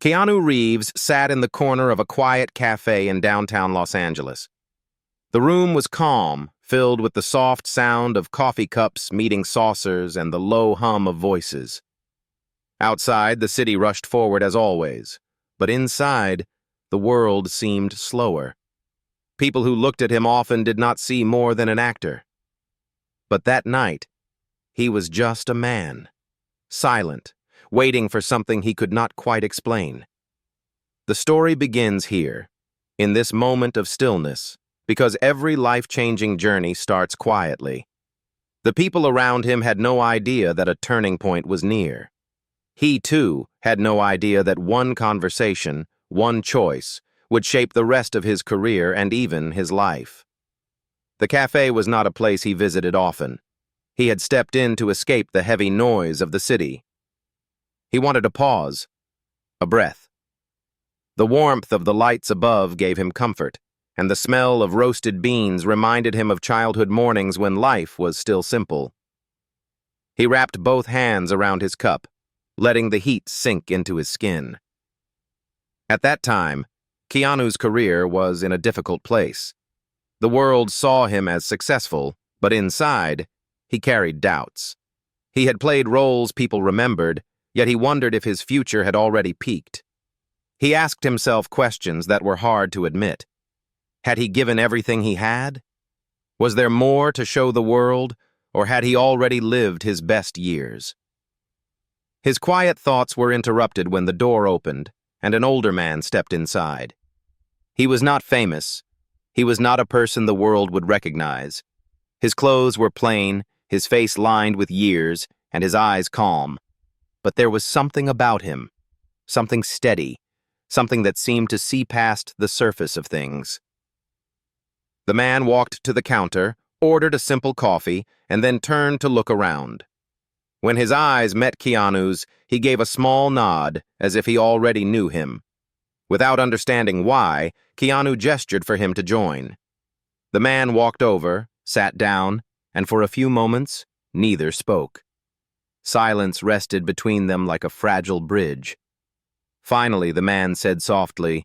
Keanu Reeves sat in the corner of a quiet cafe in downtown Los Angeles. The room was calm, filled with the soft sound of coffee cups meeting saucers and the low hum of voices. Outside, the city rushed forward as always, but inside, the world seemed slower. People who looked at him often did not see more than an actor. But that night, he was just a man, silent, waiting for something he could not quite explain. The story begins here, in this moment of stillness, because every life-changing journey starts quietly. The people around him had no idea that a turning point was near. He, too, had no idea that one conversation, one choice, would shape the rest of his career and even his life. The cafe was not a place he visited often. He had stepped in to escape the heavy noise of the city. He wanted a pause, a breath. The warmth of the lights above gave him comfort, and the smell of roasted beans reminded him of childhood mornings when life was still simple. He wrapped both hands around his cup, letting the heat sink into his skin. At that time, Keanu's career was in a difficult place. The world saw him as successful, but inside, he carried doubts. He had played roles people remembered, yet he wondered if his future had already peaked. He asked himself questions that were hard to admit. Had he given everything he had? Was there more to show the world, or had he already lived his best years? His quiet thoughts were interrupted when the door opened, and an older man stepped inside. He was not famous. He was not a person the world would recognize. His clothes were plain, his face lined with years, and his eyes calm. But there was something about him, something steady, something that seemed to see past the surface of things. The man walked to the counter, ordered a simple coffee, and then turned to look around. When his eyes met Keanu's, he gave a small nod, as if he already knew him. Without understanding why, Keanu gestured for him to join. The man walked over, sat down, and for a few moments, neither spoke. Silence rested between them like a fragile bridge. Finally, the man said softly,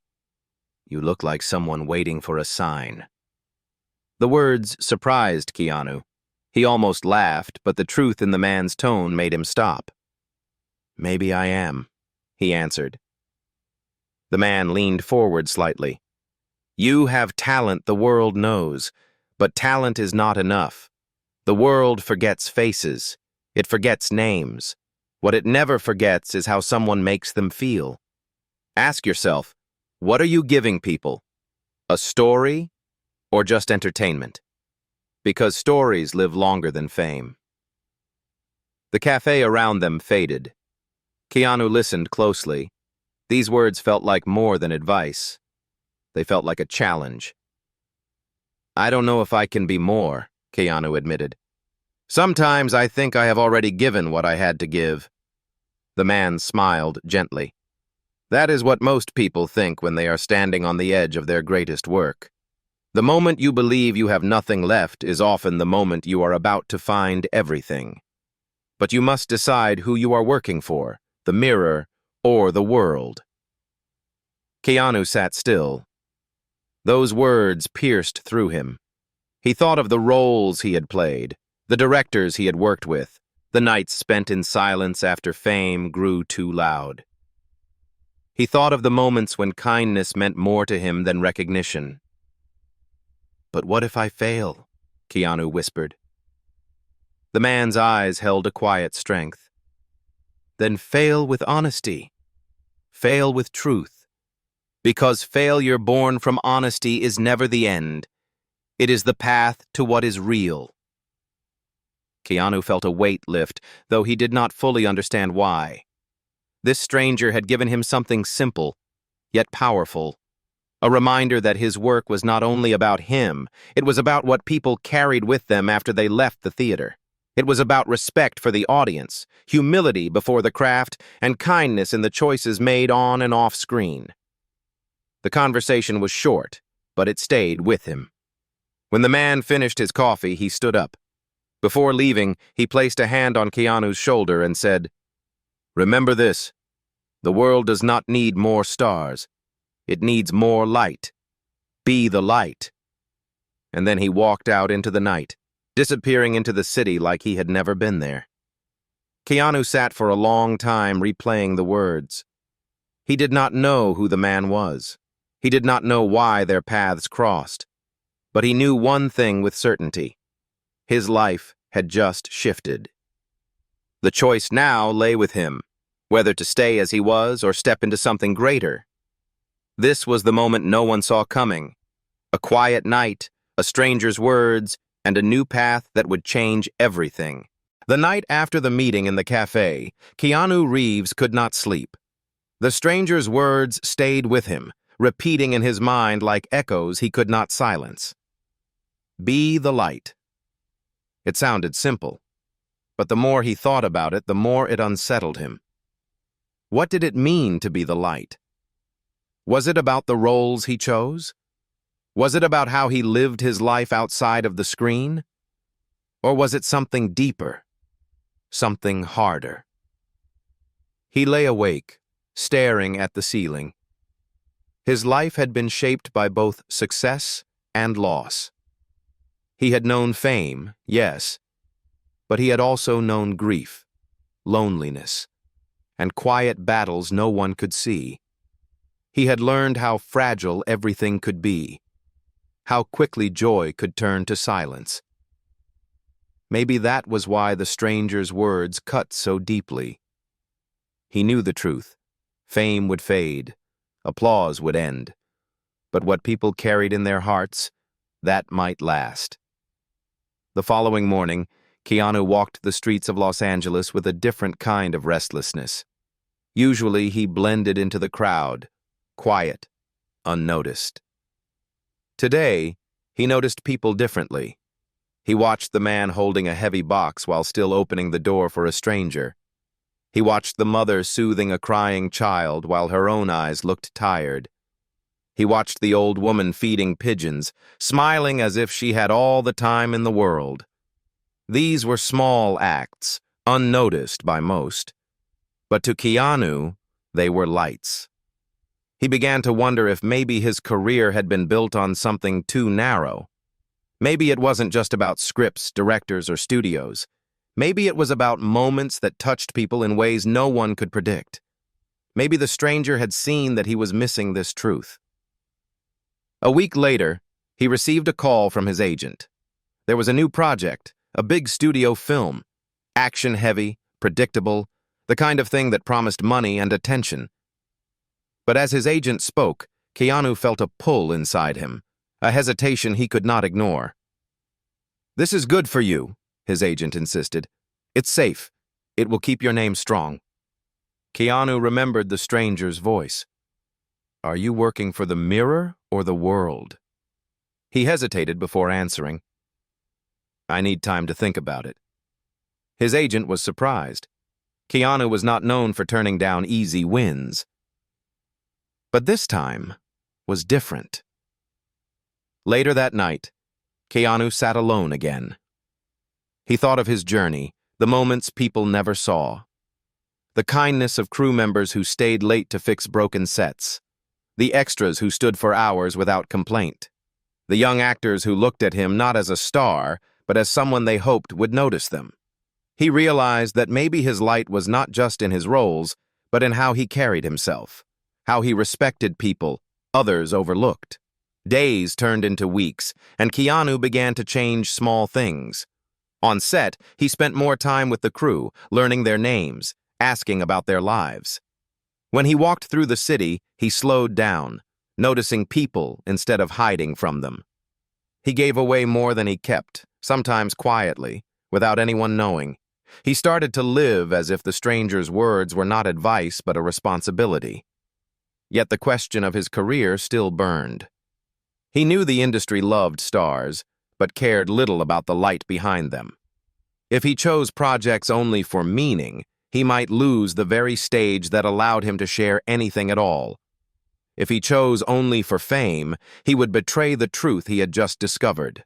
"You look like someone waiting for a sign." The words surprised Keanu. He almost laughed, but the truth in the man's tone made him stop. "Maybe I am," he answered. The man leaned forward slightly. "You have talent the world knows, but talent is not enough. The world forgets faces. It forgets names. What it never forgets is how someone makes them feel. Ask yourself, what are you giving people? A story or just entertainment? Because stories live longer than fame." The cafe around them faded. Keanu listened closely. These words felt like more than advice. They felt like a challenge. "I don't know if I can be more," Keanu admitted. "Sometimes I think I have already given what I had to give." The man smiled gently. "That is what most people think when they are standing on the edge of their greatest work. The moment you believe you have nothing left is often the moment you are about to find everything. But you must decide who you are working for, the mirror or the world." Keanu sat still. Those words pierced through him. He thought of the roles he had played, the directors he had worked with, the nights spent in silence after fame grew too loud. He thought of the moments when kindness meant more to him than recognition. "But what if I fail?" Keanu whispered. The man's eyes held a quiet strength. "Then fail with honesty. Fail with truth. Because failure born from honesty is never the end. It is the path to what is real." Keanu felt a weight lift, though he did not fully understand why. This stranger had given him something simple, yet powerful. A reminder that his work was not only about him, it was about what people carried with them after they left the theater. It was about respect for the audience, humility before the craft, and kindness in the choices made on and off screen. The conversation was short, but it stayed with him. When the man finished his coffee, he stood up. Before leaving, he placed a hand on Keanu's shoulder and said, "Remember this. The world does not need more stars. It needs more light. Be the light. And then he walked out into the night, disappearing into the city like he had never been there. Keanu sat for a long time replaying the words. He did not know who the man was. He did not know why their paths crossed. But he knew one thing with certainty. His life had just shifted. The choice now lay with him, whether to stay as he was or step into something greater. This was the moment no one saw coming. A quiet night, a stranger's words, and a new path that would change everything. The night after the meeting in the cafe, Keanu Reeves could not sleep. The stranger's words stayed with him, repeating in his mind like echoes he could not silence. Be the light. It sounded simple, but the more he thought about it, the more it unsettled him. What did it mean to be the light? Was it about the roles he chose? Was it about how he lived his life outside of the screen? Or was it something deeper, something harder? He lay awake, staring at the ceiling. His life had been shaped by both success and loss. He had known fame, yes, but he had also known grief, loneliness, and quiet battles no one could see. He had learned how fragile everything could be, how quickly joy could turn to silence. Maybe that was why the stranger's words cut so deeply. He knew the truth. Fame would fade, applause would end, but what people carried in their hearts, that might last. The following morning, Keanu walked the streets of Los Angeles with a different kind of restlessness. Usually he blended into the crowd, quiet, unnoticed. Today, he noticed people differently. He watched the man holding a heavy box while still opening the door for a stranger. He watched the mother soothing a crying child while her own eyes looked tired. He watched the old woman feeding pigeons, smiling as if she had all the time in the world. These were small acts, unnoticed by most. But to Keanu, they were lights. He began to wonder if maybe his career had been built on something too narrow. Maybe it wasn't just about scripts, directors, or studios. Maybe it was about moments that touched people in ways no one could predict. Maybe the stranger had seen that he was missing this truth. A week later, he received a call from his agent. There was a new project, a big studio film, action-heavy, predictable, the kind of thing that promised money and attention. But as his agent spoke, Keanu felt a pull inside him, a hesitation he could not ignore. "This is good for you," his agent insisted. "It's safe. It will keep your name strong." Keanu remembered the stranger's voice. "Are you working for the mirror or the world?" He hesitated before answering. "I need time to think about it." His agent was surprised. Keanu was not known for turning down easy wins. But this time was different. Later that night, Keanu sat alone again. He thought of his journey, the moments people never saw. The kindness of crew members who stayed late to fix broken sets. The extras who stood for hours without complaint. The young actors who looked at him not as a star, but as someone they hoped would notice them. He realized that maybe his light was not just in his roles, but in how he carried himself, how he respected people others overlooked. Days turned into weeks, and Keanu began to change small things. On set, he spent more time with the crew, learning their names, asking about their lives. When he walked through the city, he slowed down, noticing people instead of hiding from them. He gave away more than he kept, sometimes quietly, without anyone knowing. He started to live as if the stranger's words were not advice but a responsibility. Yet the question of his career still burned. He knew the industry loved stars, but cared little about the light behind them. If he chose projects only for meaning, he might lose the very stage that allowed him to share anything at all. If he chose only for fame, he would betray the truth he had just discovered.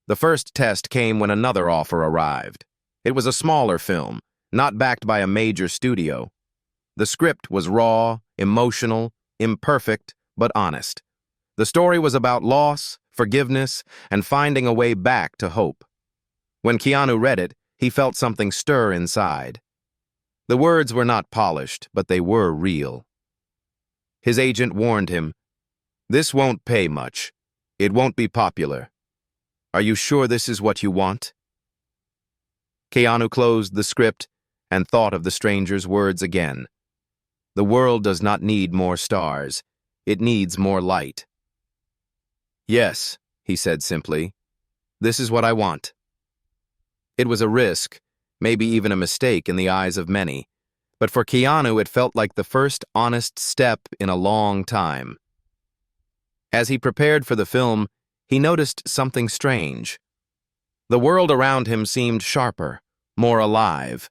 The first test came when another offer arrived. It was a smaller film, not backed by a major studio. The script was raw, emotional, imperfect, but honest. The story was about loss, forgiveness, and finding a way back to hope. When Keanu read it, he felt something stir inside. The words were not polished, but they were real. His agent warned him, "This won't pay much. It won't be popular. Are you sure this is what you want?" Keanu closed the script and thought of the stranger's words again. The world does not need more stars. It needs more light. "Yes," he said simply. "This is what I want." It was a risk, maybe even a mistake in the eyes of many, but for Keanu it felt like the first honest step in a long time. As he prepared for the film, he noticed something strange. The world around him seemed sharper, more alive.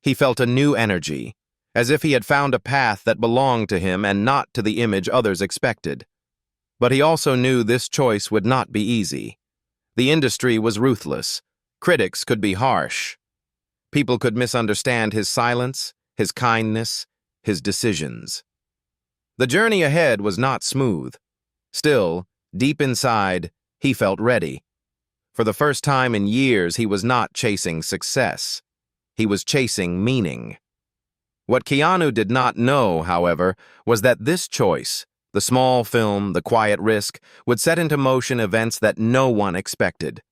He felt a new energy, as if he had found a path that belonged to him and not to the image others expected. But he also knew this choice would not be easy. The industry was ruthless. Critics could be harsh. People could misunderstand his silence, his kindness, his decisions. The journey ahead was not smooth. Still, deep inside, he felt ready. For the first time in years, he was not chasing success. He was chasing meaning. What Keanu did not know, however, was that this choice, the small film, the quiet risk, would set into motion events that no one expected.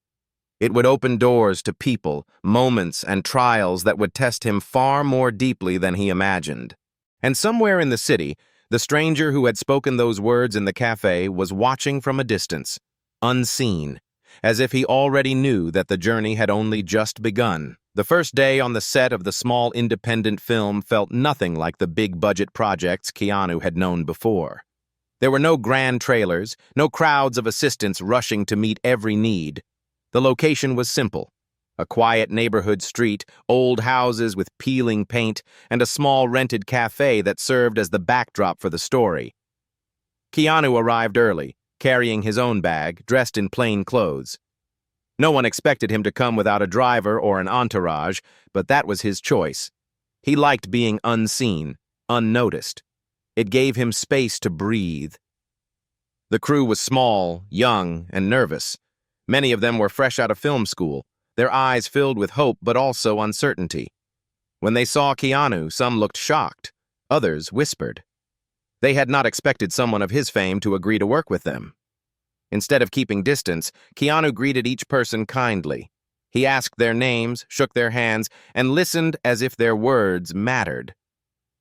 It would open doors to people, moments, and trials that would test him far more deeply than he imagined. And somewhere in the city, the stranger who had spoken those words in the cafe was watching from a distance, unseen, as if he already knew that the journey had only just begun. The first day on the set of the small independent film felt nothing like the big-budget projects Keanu had known before. There were no grand trailers, no crowds of assistants rushing to meet every need. The location was simple. A quiet neighborhood street, old houses with peeling paint, and a small rented cafe that served as the backdrop for the story. Keanu arrived early, carrying his own bag, dressed in plain clothes. No one expected him to come without a driver or an entourage, but that was his choice. He liked being unseen, unnoticed. It gave him space to breathe. The crew was small, young, and nervous. Many of them were fresh out of film school, their eyes filled with hope but also uncertainty. When they saw Keanu, some looked shocked, others whispered. They had not expected someone of his fame to agree to work with them. Instead of keeping distance, Keanu greeted each person kindly. He asked their names, shook their hands, and listened as if their words mattered.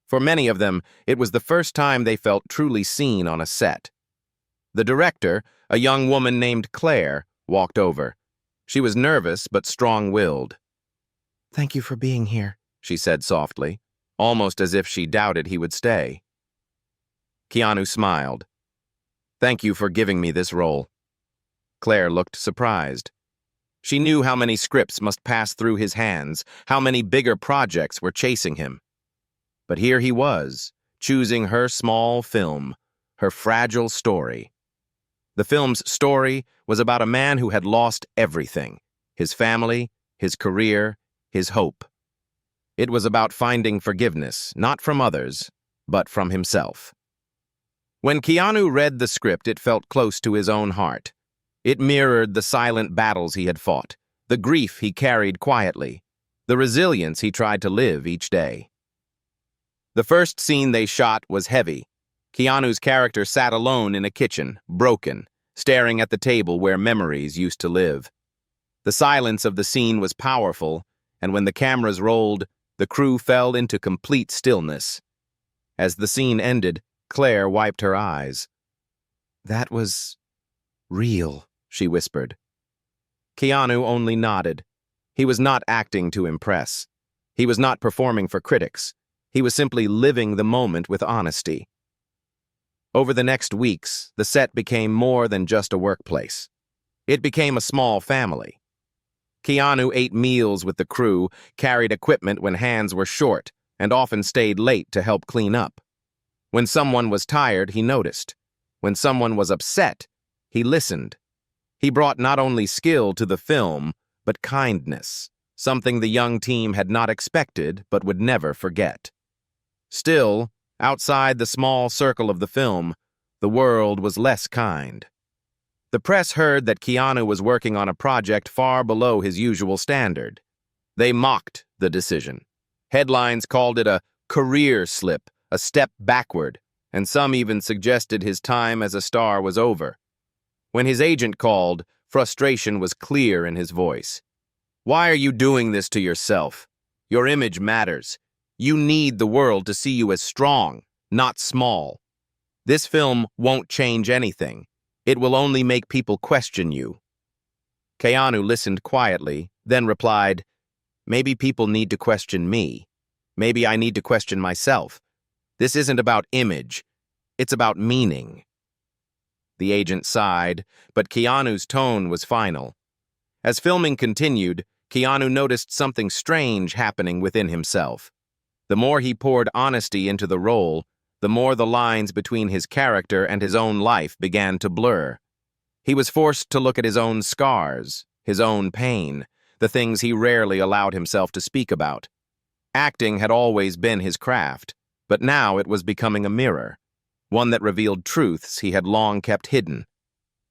For many of them, it was the first time they felt truly seen on a set. The director, a young woman named Claire, walked over. She was nervous but strong-willed. "Thank you for being here," she said softly, almost as if she doubted he would stay. Keanu smiled. "Thank you for giving me this role." Claire looked surprised. She knew how many scripts must pass through his hands, how many bigger projects were chasing him. But here he was, choosing her small film, her fragile story. The film's story was about a man who had lost everything: his family, his career, his hope. It was about finding forgiveness, not from others, but from himself. When Keanu read the script, it felt close to his own heart. It mirrored the silent battles he had fought, the grief he carried quietly, the resilience he tried to live each day. The first scene they shot was heavy. Keanu's character sat alone in a kitchen, broken, staring at the table where memories used to live. The silence of the scene was powerful, and when the cameras rolled, the crew fell into complete stillness. As the scene ended, Claire wiped her eyes. "That was real," she whispered. Keanu only nodded. He was not acting to impress. He was not performing for critics. He was simply living the moment with honesty. Over the next weeks, the set became more than just a workplace. It became a small family. Keanu ate meals with the crew, carried equipment when hands were short, and often stayed late to help clean up. When someone was tired, he noticed. When someone was upset, he listened. He brought not only skill to the film, but kindness, something the young team had not expected but would never forget. Still, outside the small circle of the film, the world was less kind. The press heard that Keanu was working on a project far below his usual standard. They mocked the decision. Headlines called it a career slip, a step backward, and some even suggested his time as a star was over. When his agent called, frustration was clear in his voice. "Why are you doing this to yourself? Your image matters. You need the world to see you as strong, not small. This film won't change anything. It will only make people question you." Keanu listened quietly, then replied, "Maybe people need to question me. Maybe I need to question myself. This isn't about image. It's about meaning." The agent sighed, but Keanu's tone was final. As filming continued, Keanu noticed something strange happening within himself. The more he poured honesty into the role, the more the lines between his character and his own life began to blur. He was forced to look at his own scars, his own pain, the things he rarely allowed himself to speak about. Acting had always been his craft, but now it was becoming a mirror, one that revealed truths he had long kept hidden.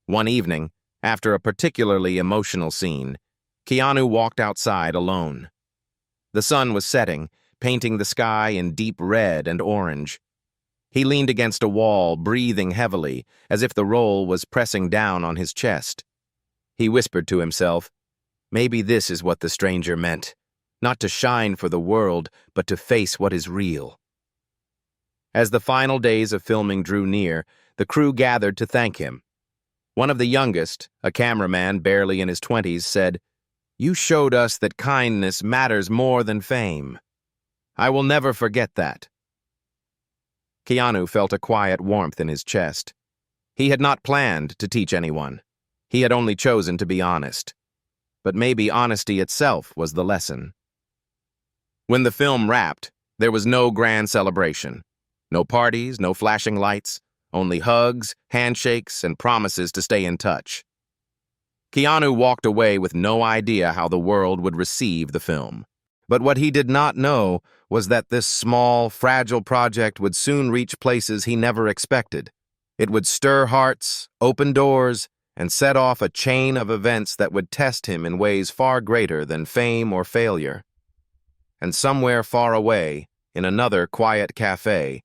One evening, after a particularly emotional scene, Keanu walked outside alone. The sun was setting, painting the sky in deep red and orange. He leaned against a wall, breathing heavily, as if the role was pressing down on his chest. He whispered to himself, "Maybe this is what the stranger meant, not to shine for the world, but to face what is real." As the final days of filming drew near, the crew gathered to thank him. One of the youngest, a cameraman barely in his 20s, said, "You showed us that kindness matters more than fame. I will never forget that." Keanu felt a quiet warmth in his chest. He had not planned to teach anyone. He had only chosen to be honest. But maybe honesty itself was the lesson. When the film wrapped, there was no grand celebration. No parties, no flashing lights, only hugs, handshakes, and promises to stay in touch. Keanu walked away with no idea how the world would receive the film. But what he did not know was that this small, fragile project would soon reach places he never expected. It would stir hearts, open doors, and set off a chain of events that would test him in ways far greater than fame or failure. And somewhere far away, in another quiet cafe,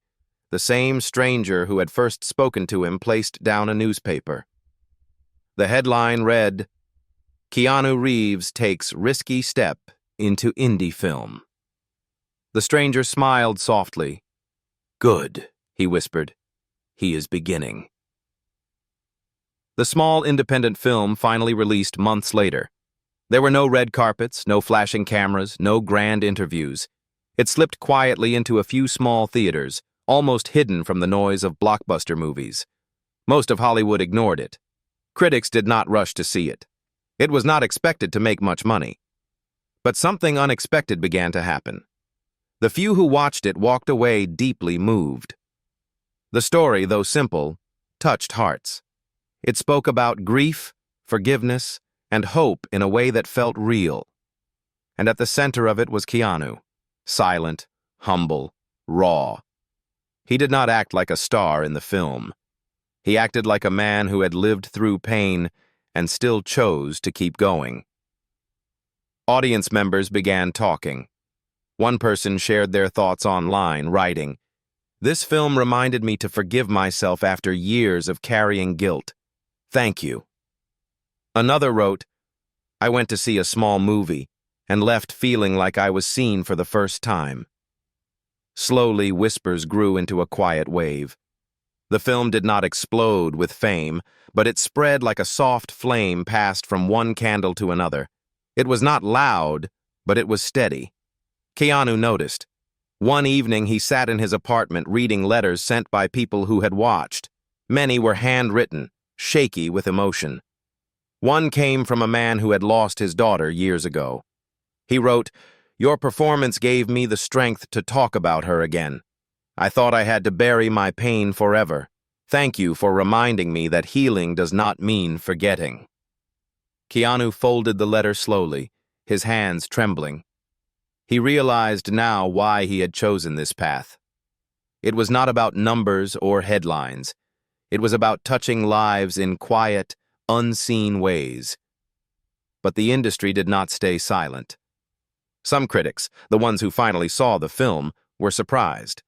the same stranger who had first spoken to him placed down a newspaper. The headline read, "Keanu Reeves takes risky step into indie film." The stranger smiled softly. "Good," he whispered. "He is beginning." The small independent film finally released months later. There were no red carpets, no flashing cameras, no grand interviews. It slipped quietly into a few small theaters, almost hidden from the noise of blockbuster movies. Most of Hollywood ignored it. Critics did not rush to see it. It was not expected to make much money. But something unexpected began to happen. The few who watched it walked away deeply moved. The story, though simple, touched hearts. It spoke about grief, forgiveness, and hope in a way that felt real. And at the center of it was Keanu, silent, humble, raw. He did not act like a star in the film. He acted like a man who had lived through pain and still chose to keep going. Audience members began talking. One person shared their thoughts online, writing, "This film reminded me to forgive myself after years of carrying guilt. Thank you." Another wrote, "I went to see a small movie and left feeling like I was seen for the first time." Slowly, whispers grew into a quiet wave. The film did not explode with fame, but it spread like a soft flame passed from one candle to another. It was not loud, but it was steady. Keanu noticed. One evening he sat in his apartment reading letters sent by people who had watched. Many were handwritten, shaky with emotion. One came from a man who had lost his daughter years ago. He wrote, "Your performance gave me the strength to talk about her again. I thought I had to bury my pain forever. Thank you for reminding me that healing does not mean forgetting." Keanu folded the letter slowly, his hands trembling. He realized now why he had chosen this path. It was not about numbers or headlines. It was about touching lives in quiet, unseen ways. But the industry did not stay silent. Some critics, the ones who finally saw the film, were surprised.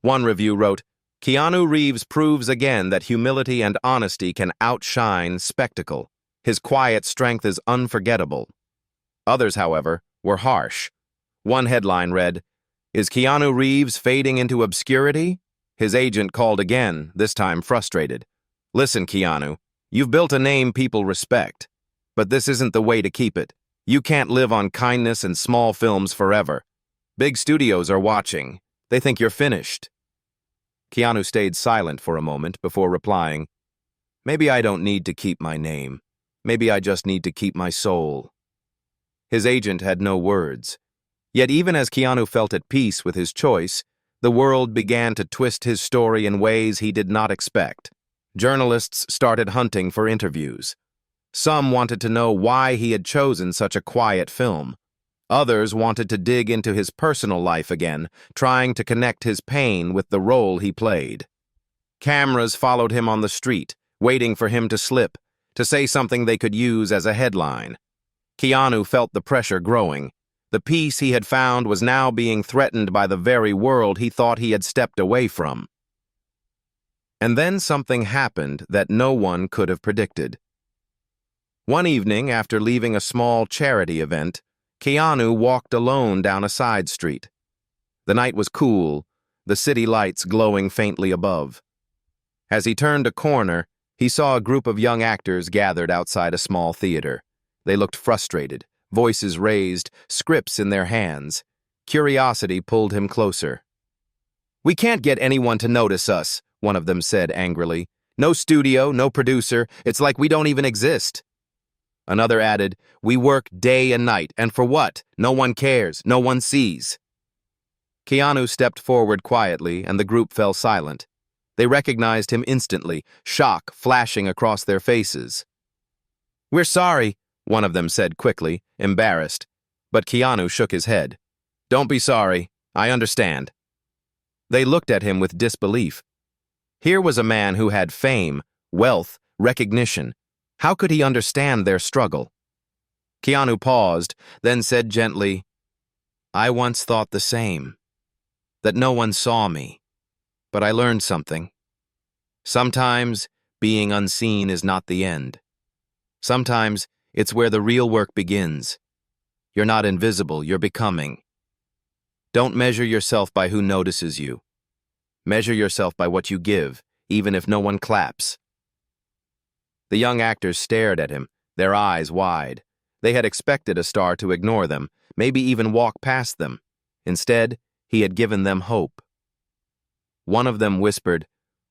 One review wrote, "Keanu Reeves proves again that humility and honesty can outshine spectacle. His quiet strength is unforgettable." Others, however, were harsh. One headline read, "Is Keanu Reeves fading into obscurity?" His agent called again, this time frustrated. "Listen, Keanu, you've built a name people respect. But this isn't the way to keep it. You can't live on kindness and small films forever. Big studios are watching. They think you're finished." Keanu stayed silent for a moment before replying, "Maybe I don't need to keep my name. Maybe I just need to keep my soul." His agent had no words. Yet even as Keanu felt at peace with his choice, the world began to twist his story in ways he did not expect. Journalists started hunting for interviews. Some wanted to know why he had chosen such a quiet film. Others wanted to dig into his personal life again, trying to connect his pain with the role he played. Cameras followed him on the street, waiting for him to slip, to say something they could use as a headline. Keanu felt the pressure growing. The peace he had found was now being threatened by the very world he thought he had stepped away from. And then something happened that no one could have predicted. One evening, after leaving a small charity event, Keanu walked alone down a side street. The night was cool, the city lights glowing faintly above. As he turned a corner, he saw a group of young actors gathered outside a small theater. They looked frustrated, voices raised, scripts in their hands. Curiosity pulled him closer. "We can't get anyone to notice us," one of them said angrily. "No studio, no producer, it's like we don't even exist." Another added, "We work day and night, and for what? No one cares, no one sees." Keanu stepped forward quietly, and the group fell silent. They recognized him instantly, shock flashing across their faces. "We're sorry," one of them said quickly, embarrassed, but Keanu shook his head. "Don't be sorry, I understand." They looked at him with disbelief. Here was a man who had fame, wealth, recognition. How could he understand their struggle? Keanu paused, then said gently, "I once thought the same, that no one saw me, but I learned something. Sometimes being unseen is not the end. Sometimes it's where the real work begins. You're not invisible, you're becoming. Don't measure yourself by who notices you. Measure yourself by what you give, even if no one claps." The young actors stared at him, their eyes wide. They had expected a star to ignore them, maybe even walk past them. Instead, he had given them hope. One of them whispered,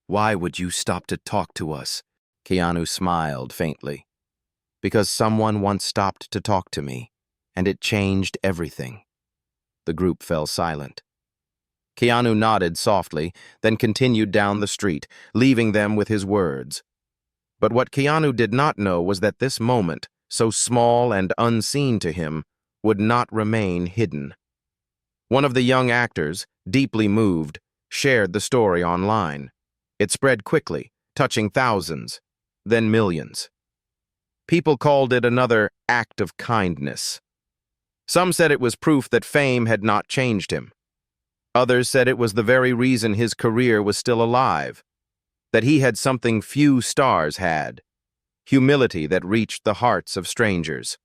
"Why would you stop to talk to us?" Keanu smiled faintly. "Because someone once stopped to talk to me, and it changed everything." The group fell silent. Keanu nodded softly, then continued down the street, leaving them with his words. But what Keanu did not know was that this moment, so small and unseen to him, would not remain hidden. One of the young actors, deeply moved, shared the story online. It spread quickly, touching thousands, then millions. People called it another act of kindness. Some said it was proof that fame had not changed him. Others said it was the very reason his career was still alive, that he had something few stars had, humility that reached the hearts of strangers.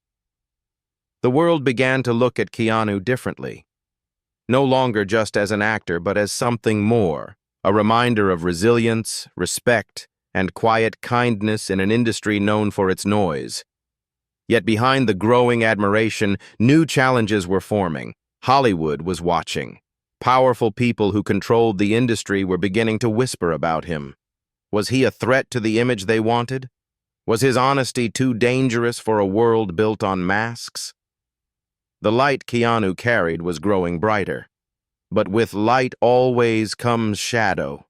The world began to look at Keanu differently, no longer just as an actor, but as something more, a reminder of resilience, respect, and quiet kindness in an industry known for its noise. Yet behind the growing admiration, new challenges were forming. Hollywood was watching. Powerful people who controlled the industry were beginning to whisper about him. Was he a threat to the image they wanted? Was his honesty too dangerous for a world built on masks? The light Keanu carried was growing brighter. But with light always comes shadow.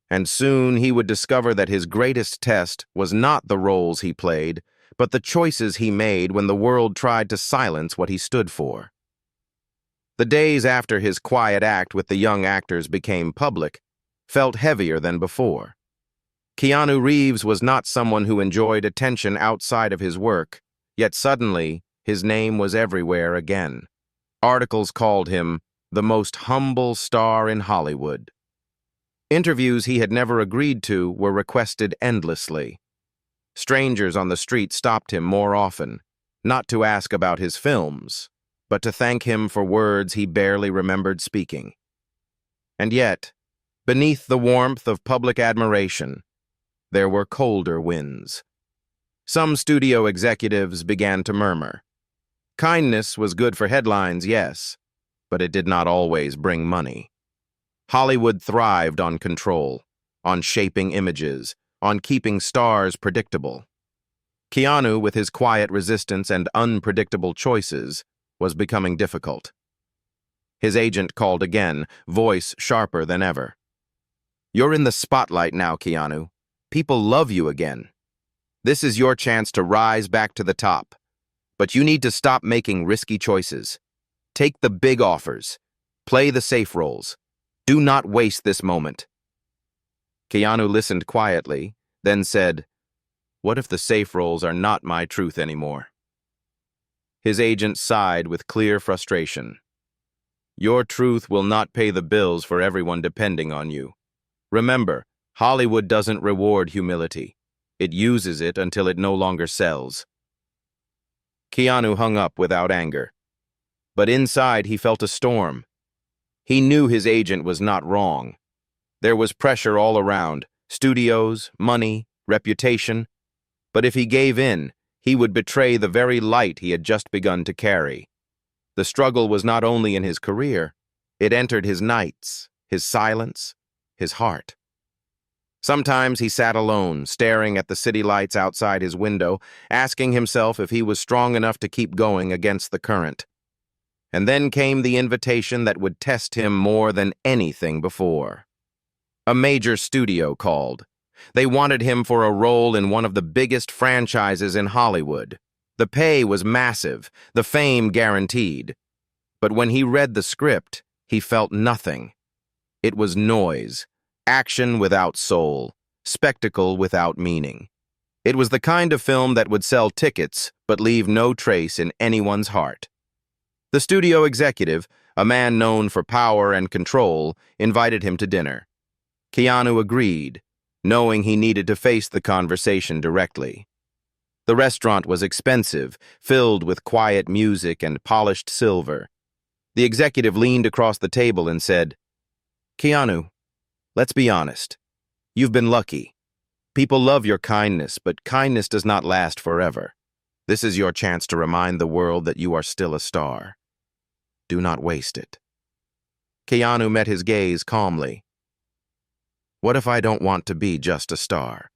And soon he would discover that his greatest test was not the roles he played, but the choices he made when the world tried to silence what he stood for. The days after his quiet act with the young actors became public felt heavier than before. Keanu Reeves was not someone who enjoyed attention outside of his work, yet suddenly his name was everywhere again. Articles called him the most humble star in Hollywood. Interviews he had never agreed to were requested endlessly. Strangers on the street stopped him more often, not to ask about his films, but to thank him for words he barely remembered speaking. And yet, beneath the warmth of public admiration, there were colder winds. Some studio executives began to murmur. Kindness was good for headlines, yes, but it did not always bring money. Hollywood thrived on control, on shaping images, on keeping stars predictable. Keanu, with his quiet resistance and unpredictable choices, was becoming difficult. His agent called again, voice sharper than ever. "You're in the spotlight now, Keanu. People love you again. This is your chance to rise back to the top. But you need to stop making risky choices. Take the big offers. Play the safe roles. Do not waste this moment." Keanu listened quietly, then said, "What if the safe roles are not my truth anymore?" His agent sighed with clear frustration. "Your truth will not pay the bills for everyone depending on you. Remember, Hollywood doesn't reward humility. It uses it until it no longer sells." Keanu hung up without anger. But inside he felt a storm. He knew his agent was not wrong. There was pressure all around, studios, money, reputation. But if he gave in, he would betray the very light he had just begun to carry. The struggle was not only in his career, it entered his nights, his silence, his heart. Sometimes he sat alone, staring at the city lights outside his window, asking himself if he was strong enough to keep going against the current. And then came the invitation that would test him more than anything before. A major studio called. They wanted him for a role in one of the biggest franchises in Hollywood. The pay was massive, the fame guaranteed. But when he read the script, he felt nothing. It was noise, action without soul, spectacle without meaning. It was the kind of film that would sell tickets but leave no trace in anyone's heart. The studio executive, a man known for power and control, invited him to dinner. Keanu agreed, knowing he needed to face the conversation directly. The restaurant was expensive, filled with quiet music and polished silver. The executive leaned across the table and said, "Keanu, let's be honest. You've been lucky. People love your kindness, but kindness does not last forever. This is your chance to remind the world that you are still a star. Do not waste it." Keanu met his gaze calmly. "What if I don't want to be just a star?"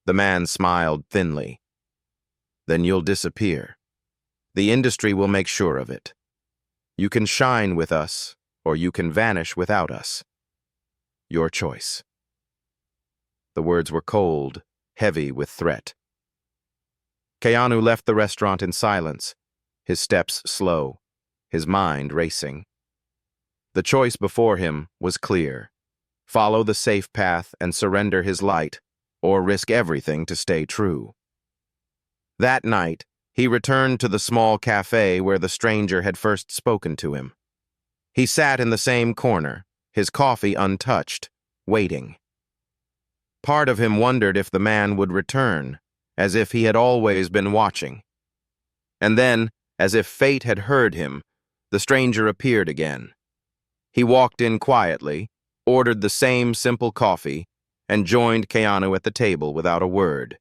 The man smiled thinly. "Then you'll disappear. The industry will make sure of it. You can shine with us, or you can vanish without us. Your choice." The words were cold, heavy with threat. Keanu left the restaurant in silence, his steps slow, his mind racing. The choice before him was clear. Follow the safe path and surrender his light, or risk everything to stay true. That night, he returned to the small cafe where the stranger had first spoken to him. He sat in the same corner, his coffee untouched, waiting. Part of him wondered if the man would return, as if he had always been watching. And then, as if fate had heard him, the stranger appeared again. He walked in quietly, ordered the same simple coffee, and joined Keanu at the table without a word.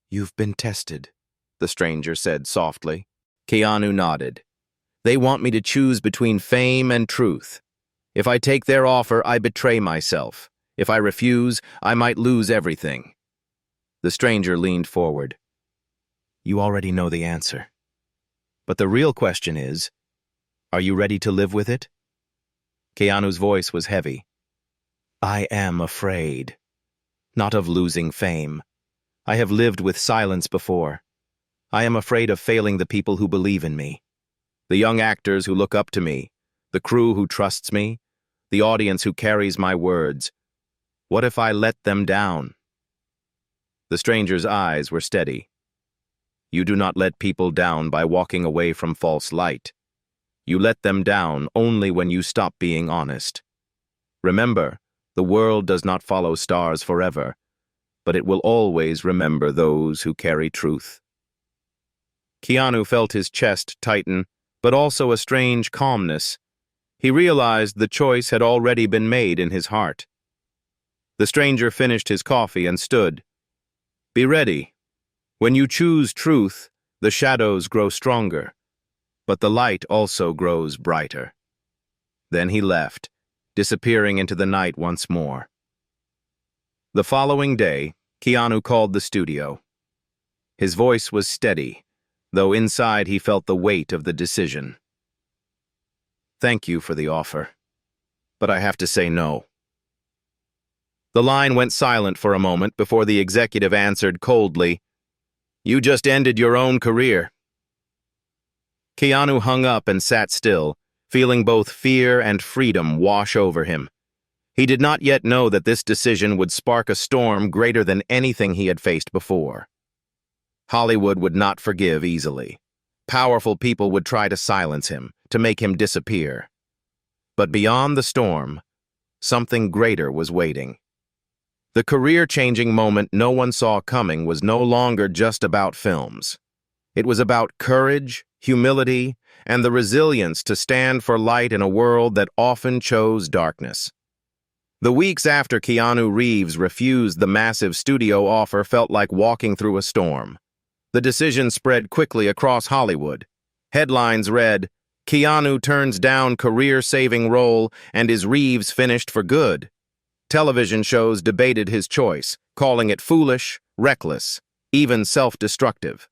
"You've been tested," the stranger said softly. Keanu nodded. "They want me to choose between fame and truth. If I take their offer, I betray myself. If I refuse, I might lose everything." The stranger leaned forward. "You already know the answer. But the real question is, are you ready to live with it?" Keanu's voice was heavy. "I am afraid. Not of losing fame. I have lived with silence before. I am afraid of failing the people who believe in me. The young actors who look up to me, the crew who trusts me, the audience who carries my words. What if I let them down? The stranger's eyes were steady. You do not let people down by walking away from false light. You let them down only when you stop being honest. Remember, the world does not follow stars forever, but it will always remember those who carry truth. Keanu felt his chest tighten, but also a strange calmness. He realized the choice had already been made in his heart. The stranger finished his coffee and stood. Be ready. When you choose truth, the shadows grow stronger, but the light also grows brighter. Then he left, disappearing into the night once more. The following day, Keanu called the studio. His voice was steady, though inside he felt the weight of the decision. Thank you for the offer, but I have to say no. The line went silent for a moment before the executive answered coldly, You just ended your own career. Keanu hung up and sat still, feeling both fear and freedom wash over him. He did not yet know that this decision would spark a storm greater than anything he had faced before. Hollywood would not forgive easily. Powerful people would try to silence him, to make him disappear. But beyond the storm, something greater was waiting. The career-changing moment no one saw coming was no longer just about films. It was about courage, humility, and the resilience to stand for light in a world that often chose darkness. The weeks after Keanu Reeves refused the massive studio offer felt like walking through a storm. The decision spread quickly across Hollywood. Headlines read, Keanu turns down career-saving role and is Reeves finished for good. Television shows debated his choice, calling it foolish, reckless, even self-destructive.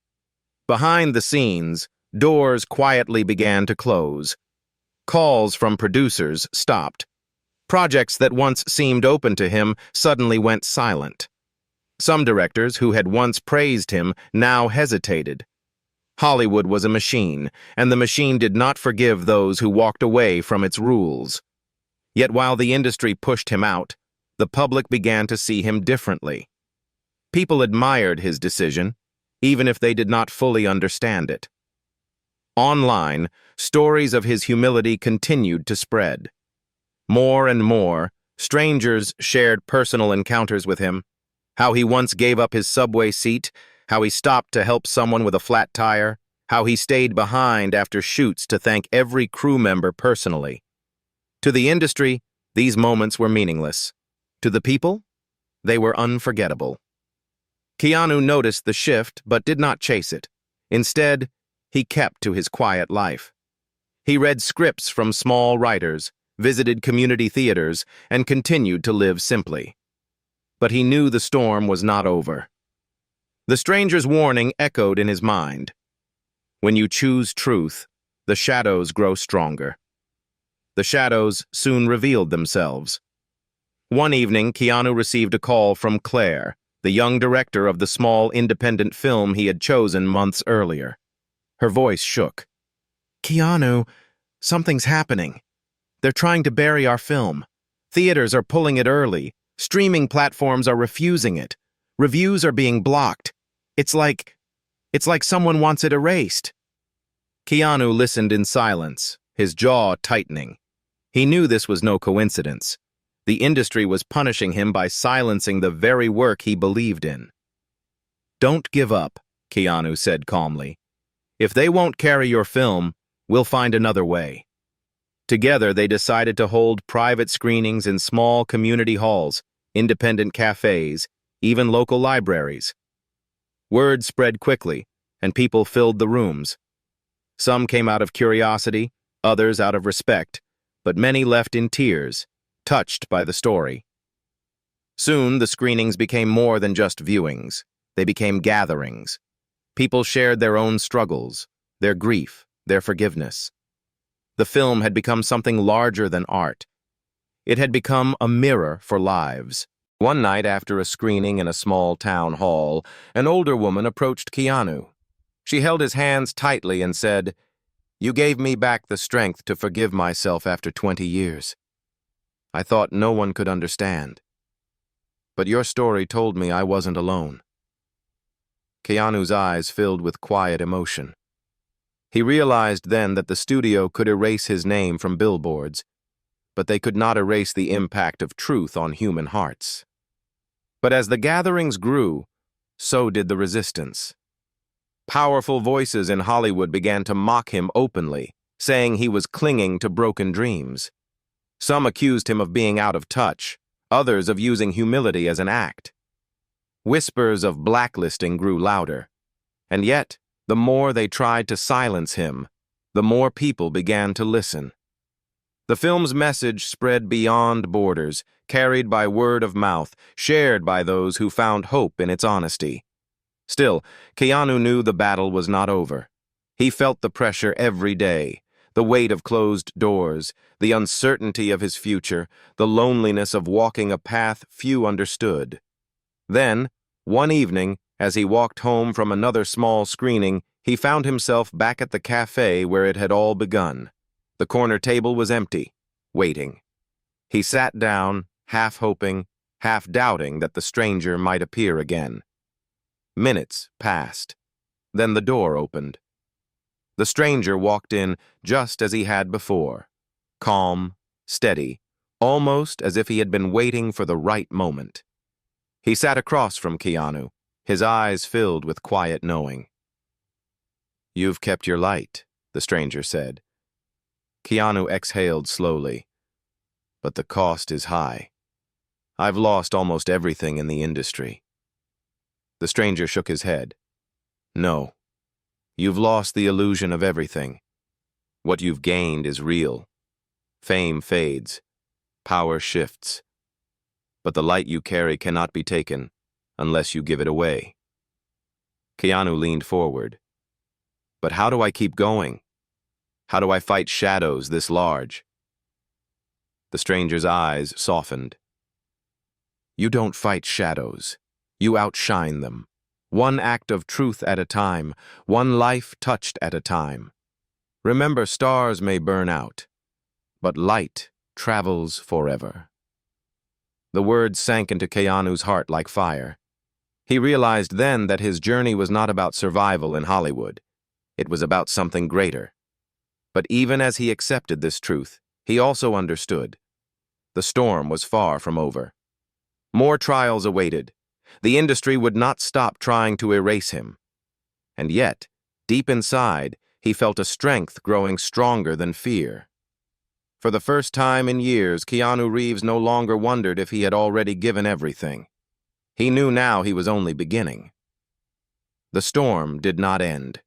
Behind the scenes, doors quietly began to close. Calls from producers stopped. Projects that once seemed open to him suddenly went silent. Some directors who had once praised him now hesitated. Hollywood was a machine, and the machine did not forgive those who walked away from its rules. Yet while the industry pushed him out, the public began to see him differently. People admired his decision, even if they did not fully understand it. Online, stories of his humility continued to spread. More and more, strangers shared personal encounters with him, how he once gave up his subway seat, how he stopped to help someone with a flat tire, how he stayed behind after shoots to thank every crew member personally. To the industry, these moments were meaningless. To the people, they were unforgettable. Keanu noticed the shift but did not chase it. Instead, he kept to his quiet life. He read scripts from small writers, visited community theaters, and continued to live simply. But he knew the storm was not over. The stranger's warning echoed in his mind. When you choose truth, the shadows grow stronger. The shadows soon revealed themselves. One evening, Keanu received a call from Claire, the young director of the small independent film he had chosen months earlier. Her voice shook. Keanu, something's happening. They're trying to bury our film. Theaters are pulling it early. Streaming platforms are refusing it. Reviews are being blocked. It's like someone wants it erased. Keanu listened in silence, his jaw tightening. He knew this was no coincidence. The industry was punishing him by silencing the very work he believed in. Don't give up, Keanu said calmly. If they won't carry your film, we'll find another way. Together, they decided to hold private screenings in small community halls, independent cafes, even local libraries. Word spread quickly, and people filled the rooms. Some came out of curiosity, others out of respect, but many left in tears, touched by the story. Soon, the screenings became more than just viewings. They became gatherings. People shared their own struggles, their grief, their forgiveness. The film had become something larger than art. It had become a mirror for lives. One night after a screening in a small town hall, an older woman approached Keanu. She held his hands tightly and said, You gave me back the strength to forgive myself after 20 years. I thought no one could understand. But your story told me I wasn't alone. Keanu's eyes filled with quiet emotion. He realized then that the studio could erase his name from billboards, but they could not erase the impact of truth on human hearts. But as the gatherings grew, so did the resistance. Powerful voices in Hollywood began to mock him openly, saying he was clinging to broken dreams. Some accused him of being out of touch, others of using humility as an act. Whispers of blacklisting grew louder, and yet, the more they tried to silence him, the more people began to listen. The film's message spread beyond borders, carried by word of mouth, shared by those who found hope in its honesty. Still, Keanu knew the battle was not over. He felt the pressure every day, the weight of closed doors, the uncertainty of his future, the loneliness of walking a path few understood. Then, one evening, as he walked home from another small screening, he found himself back at the cafe where it had all begun. The corner table was empty, waiting. He sat down, half hoping, half doubting that the stranger might appear again. Minutes passed. Then the door opened. The stranger walked in just as he had before, calm, steady, almost as if he had been waiting for the right moment. He sat across from Keanu, his eyes filled with quiet knowing. "You've kept your light," the stranger said. Keanu exhaled slowly. "But the cost is high. I've lost almost everything in the industry." The stranger shook his head. "No. You've lost the illusion of everything. What you've gained is real. Fame fades. Power shifts. But the light you carry cannot be taken unless you give it away." Keanu leaned forward. "But how do I keep going? How do I fight shadows this large?" The stranger's eyes softened. "You don't fight shadows. You outshine them. One act of truth at a time, one life touched at a time. Remember, stars may burn out, but light travels forever." The words sank into Keanu's heart like fire. He realized then that his journey was not about survival in Hollywood. It was about something greater. But even as he accepted this truth, he also understood. The storm was far from over. More trials awaited. The industry would not stop trying to erase him. And yet, deep inside, he felt a strength growing stronger than fear. For the first time in years, Keanu Reeves no longer wondered if he had already given everything. He knew now he was only beginning. The storm did not end.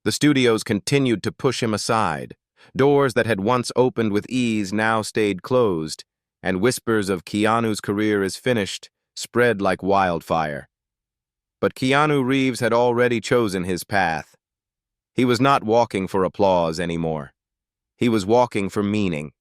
The studios continued to push him aside. Doors that had once opened with ease now stayed closed, and whispers of "Keanu's career is finished" spread like wildfire. But Keanu Reeves had already chosen his path. He was not walking for applause anymore. He was walking for meaning.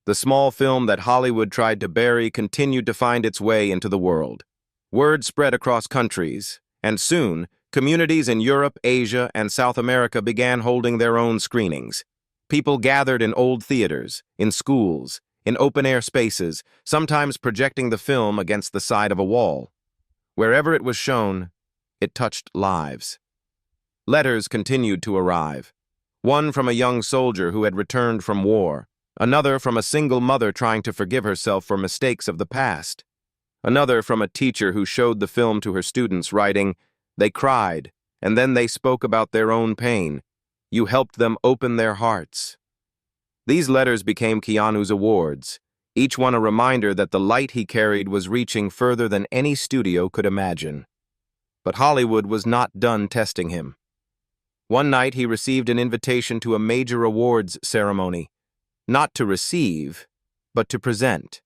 The small film that Hollywood tried to bury continued to find its way into the world. Word spread across countries, and soon, communities in Europe, Asia, and South America began holding their own screenings. People gathered in old theaters, in schools, in open-air spaces, sometimes projecting the film against the side of a wall. Wherever it was shown, it touched lives. Letters continued to arrive. One from a young soldier who had returned from war, another from a single mother trying to forgive herself for mistakes of the past, another from a teacher who showed the film to her students, writing, "They cried, and then they spoke about their own pain. You helped them open their hearts." These letters became Keanu's awards, each one a reminder that the light he carried was reaching further than any studio could imagine. But Hollywood was not done testing him. One night he received an invitation to a major awards ceremony, not to receive, but to present.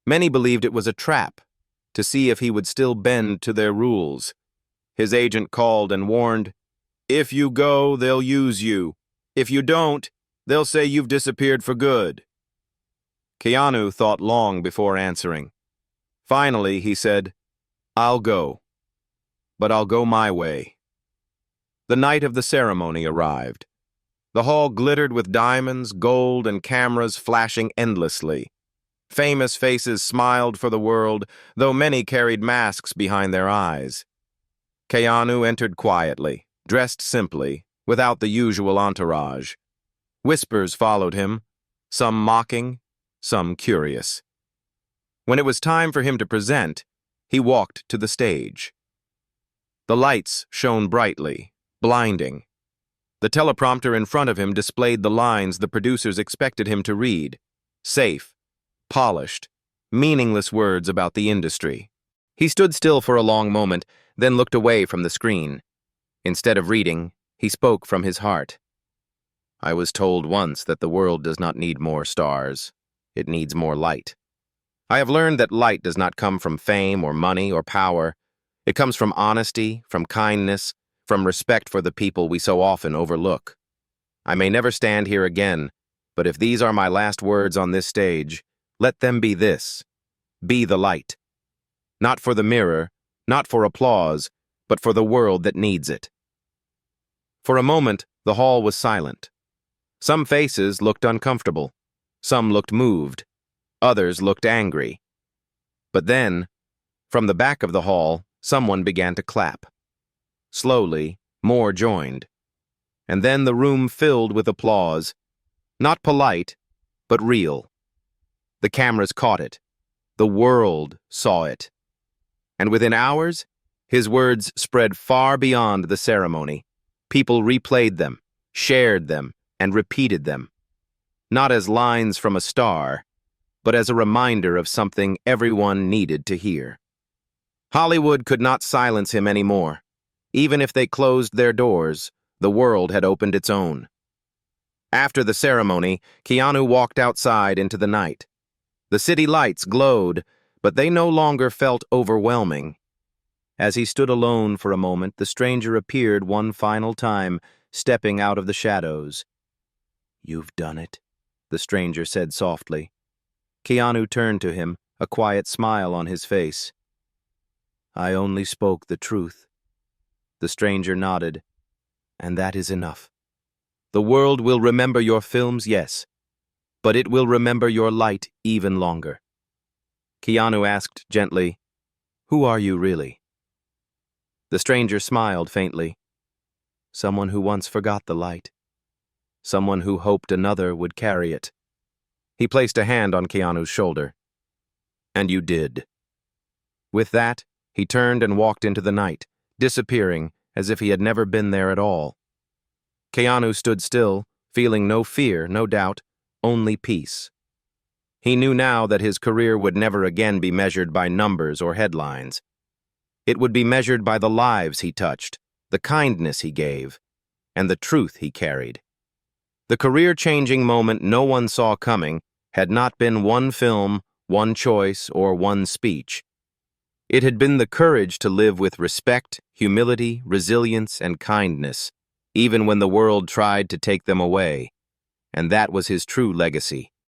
Many believed it was a trap, to see if he would still bend to their rules. His agent called and warned, "If you go, they'll use you. If you don't, they'll say you've disappeared for good." Keanu thought long before answering. Finally, he said, "I'll go. But I'll go my way." The night of the ceremony arrived. The hall glittered with diamonds, gold, and cameras flashing endlessly. Famous faces smiled for the world, though many carried masks behind their eyes. Keanu entered quietly, dressed simply, without the usual entourage. Whispers followed him, some mocking, some curious. When it was time for him to present, he walked to the stage. The lights shone brightly, blinding. The teleprompter in front of him displayed the lines the producers expected him to read. Safe, polished, meaningless words about the industry. He stood still for a long moment, then looked away from the screen. Instead of reading, he spoke from his heart. I was told once that the world does not need more stars. It needs more light. I have learned that light does not come from fame or money or power. It comes from honesty, from kindness, from respect for the people we so often overlook. I may never stand here again, but if these are my last words on this stage, let them be this: be the light. Not for the mirror, not for applause, but for the world that needs it. For a moment, the hall was silent. Some faces looked uncomfortable. Some looked moved. Others looked angry. But then, from the back of the hall, someone began to clap. Slowly, more joined. And then the room filled with applause. Not polite, but real. The cameras caught it. The world saw it. And within hours, his words spread far beyond the ceremony. People replayed them, shared them, and repeated them. Not as lines from a star, but as a reminder of something everyone needed to hear. Hollywood could not silence him anymore. Even if they closed their doors, the world had opened its own. After the ceremony, Keanu walked outside into the night. The city lights glowed, but they no longer felt overwhelming. As he stood alone for a moment, the stranger appeared one final time, stepping out of the shadows. "You've done it," the stranger said softly. Keanu turned to him, a quiet smile on his face. "I only spoke the truth." The stranger nodded. "And that is enough. The world will remember your films, yes, but it will remember your light even longer." Keanu asked gently, "Who are you really?" The stranger smiled faintly. "Someone who once forgot the light. Someone who hoped another would carry it." He placed a hand on Keanu's shoulder. "And you did." With that, he turned and walked into the night, disappearing as if he had never been there at all. Keanu stood still, feeling no fear, no doubt, only peace. He knew now that his career would never again be measured by numbers or headlines. It would be measured by the lives he touched, the kindness he gave, and the truth he carried. The career-changing moment no one saw coming had not been one film, one choice, or one speech. It had been the courage to live with respect, humility, resilience, and kindness, even when the world tried to take them away. And that was his true legacy.